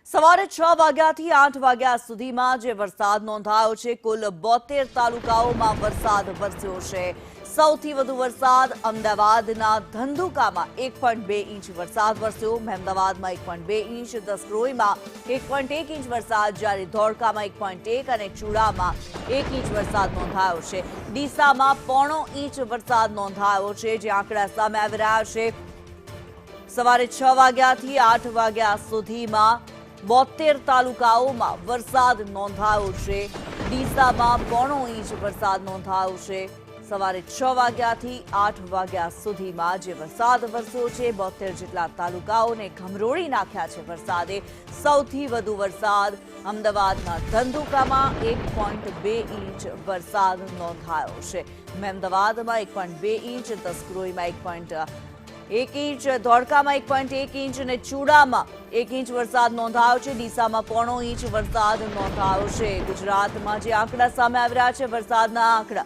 સવારે 6 વાગ્યાથી 8 વાગ્યા સુધીમાં જે વરસાદ નોંધાયો છે, કુલ 72 તાલુકાઓમાં વરસાદ વરસ્યો છે। સૌથી વધુ વરસાદ અમદાવાદના ધંધુકામાં 1.2 ઇંચ વરસાદ વરસ્યો, મહેમદાવાદમાં 1.2 ઇંચ, દસક્રોઈમાં 1.1 ઇંચ વરસાદ, જ્યારે ધોળકામાં 1.1 અને ચૂડામાં 1 ઇંચ વરસાદ નોંધાયો છે। ડીસામાં 0.5 ઇંચ વરસાદ નોંધાયો છે, જે આંકડા સામે આવી રહ્યા છે। સવારે 6 વાગ્યાથી 8 વાગ્યા સુધીમાં 72 તાલુકાઓમાં વરસાદ નોંધાયો છે। ડીસામાં 0.5 ઇંચ વરસાદ નોંધાયો છે। સવારે 6 વાગ્યાથી 8 વાગ્યા સુધીમાં જે વરસાદ વરસ્યો છે, 72 જેટલા તાલુકાઓને ઘમરોળી નાખ્યા છે વરસાદે। સૌથી વધુ વરસાદ અમદાવાદના ધંધુકામાં 1.2 ઇંચ વરસાદ નોંધાયો છે। મહેમદાવાદમાં 1.2 ઇંચ, દસક્રોઈમાં 1 ઇંચ, ધોળકામાં 1.1 ઇંચ અને ચૂડામાં 1 ઇંચ વરસાદ નોંધાયો છે। ડીસામાં 0.5 ઇંચ વરસાદ નોંધાયો છે। ગુજરાતમાં જે આંકડા સામે આવી રહ્યા છે, વરસાદના આંકડા